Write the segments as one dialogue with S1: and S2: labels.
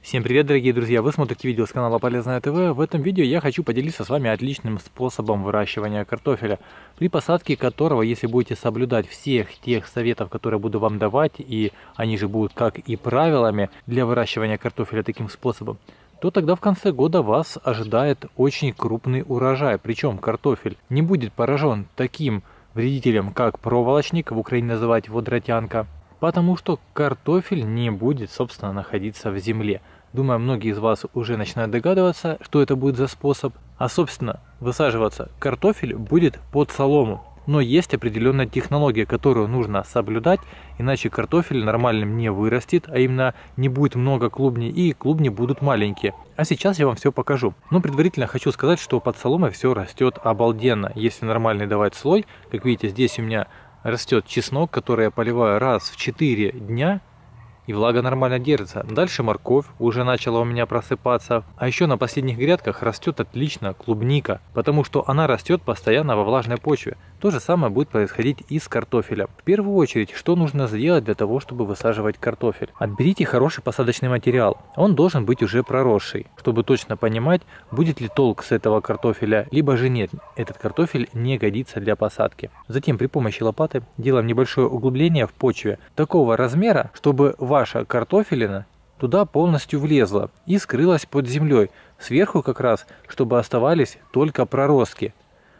S1: Всем привет, дорогие друзья! Вы смотрите видео с канала Полезное ТВ. В этом видео я хочу поделиться с вами отличным способом выращивания картофеля, при посадке которого, если будете соблюдать всех тех советов, которые буду вам давать, и они же будут как и правилами для выращивания картофеля таким способом, то тогда в конце года вас ожидает очень крупный урожай. Причем картофель не будет поражен таким вредителем, как проволочник, в Украине называют его дротянка, потому что картофель не будет, собственно, находиться в земле. Думаю, многие из вас уже начинают догадываться, что это будет за способ. А, собственно, высаживаться картофель будет под солому. Но есть определенная технология, которую нужно соблюдать, иначе картофель нормальным не вырастет, а именно не будет много клубней, и клубни будут маленькие. А сейчас я вам все покажу. Но предварительно хочу сказать, что под соломой все растет обалденно. Если нормальный давать слой, как видите, здесь у меня растет чеснок, который я поливаю раз в 4 дня, и влага нормально держится. Дальше морковь уже начала у меня просыпаться. А еще на последних грядках растет отлично клубника, потому что она растет постоянно во влажной почве. То же самое будет происходить и с картофелем. В первую очередь, что нужно сделать для того, чтобы высаживать картофель? Отберите хороший посадочный материал. Он должен быть уже проросший, чтобы точно понимать, будет ли толк с этого картофеля, либо же нет. Этот картофель не годится для посадки. Затем при помощи лопаты делаем небольшое углубление в почве такого размера, чтобы ваша картофелина туда полностью влезла и скрылась под землей. Сверху как раз, чтобы оставались только проростки.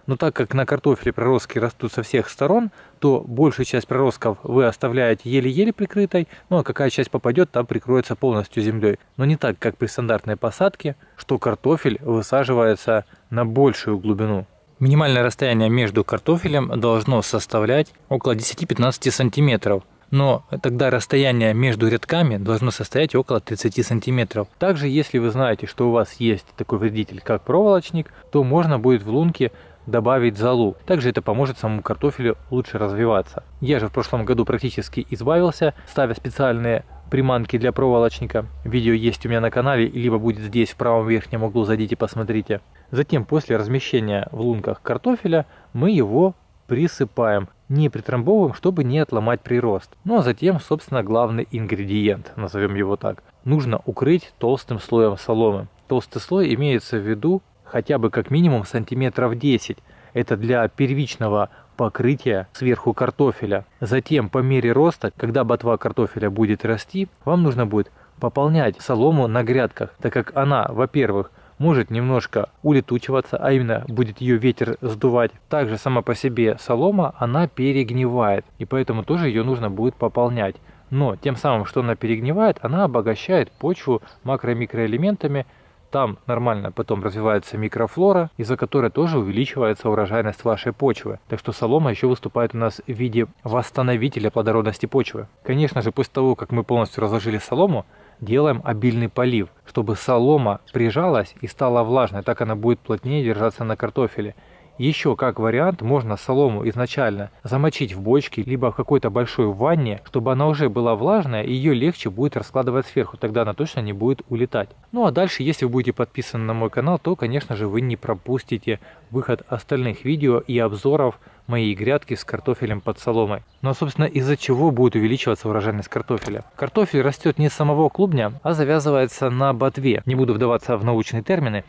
S1: Но так как на картофеле проростки растут со всех сторон, то большую часть проростков вы оставляете еле-еле прикрытой, ну а какая часть попадет, там прикроется полностью землей. Но не так, как при стандартной посадке, что картофель высаживается на большую глубину. Минимальное расстояние между картофелем должно составлять около 10-15 сантиметров. Но тогда расстояние между рядками должно состоять около 30 сантиметров. Также, если вы знаете, что у вас есть такой вредитель, как проволочник, то можно будет в лунки добавить золу. Также это поможет самому картофелю лучше развиваться. Я же в прошлом году практически избавился, ставя специальные приманки для проволочника. Видео есть у меня на канале, либо будет здесь в правом верхнем углу, зайдите посмотрите. Затем после размещения в лунках картофеля мы его присыпаем, не притрамбовываем, чтобы не отломать прирост. Ну а затем, собственно, главный ингредиент, назовем его так, нужно укрыть толстым слоем соломы. Толстый слой имеется в виду хотя бы как минимум сантиметров 10. Это для первичного покрытия сверху картофеля. Затем по мере роста, когда ботва картофеля будет расти, вам нужно будет пополнять солому на грядках, так как она, во-первых, может немножко улетучиваться, а именно будет ее ветер сдувать. Также сама по себе солома, она перегнивает, и поэтому тоже ее нужно будет пополнять. Но тем самым, что она перегнивает, она обогащает почву макро-микроэлементами. Там нормально потом развивается микрофлора, из-за которой тоже увеличивается урожайность вашей почвы. Так что солома еще выступает у нас в виде восстановителя плодородности почвы. Конечно же, после того, как мы полностью разложили солому, делаем обильный полив, чтобы солома прижалась и стала влажной, так она будет плотнее держаться на картофеле. Еще как вариант, можно солому изначально замочить в бочке, либо в какой-то большой ванне, чтобы она уже была влажная, и ее легче будет раскладывать сверху, тогда она точно не будет улетать. Ну а дальше, если вы будете подписаны на мой канал, то, конечно же, вы не пропустите выход остальных видео и обзоров моей грядки с картофелем под соломой. Ну а, собственно, из-за чего будет увеличиваться урожайность картофеля? Картофель растет не с самого клубня, а завязывается на ботве. Не буду вдаваться в научные термины.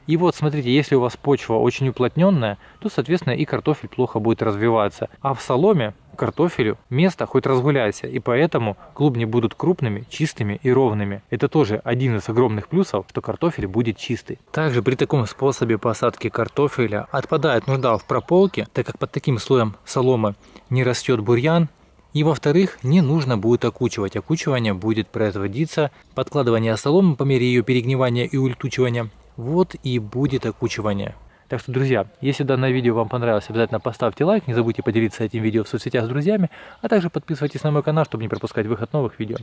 S1: И вот смотрите, если у вас почва очень уплотненная, то, соответственно, и картофель плохо будет развиваться. А в соломе картофелю место хоть разгуляйся, и поэтому клубни будут крупными, чистыми и ровными. Это тоже один из огромных плюсов, что картофель будет чистый. Также при таком способе посадки картофеля отпадает нужда в прополке, так как под таким слоем соломы не растет бурьян. И во-вторых, не нужно будет окучивать. Окучивание будет производиться, подкладывание соломы по мере ее перегнивания и улетучивания. Вот и будет окучивание. Так что, друзья, если данное видео вам понравилось, обязательно поставьте лайк, не забудьте поделиться этим видео в соцсетях с друзьями, а также подписывайтесь на мой канал, чтобы не пропускать выход новых видео.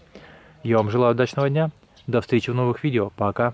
S1: Я вам желаю удачного дня, до встречи в новых видео, пока!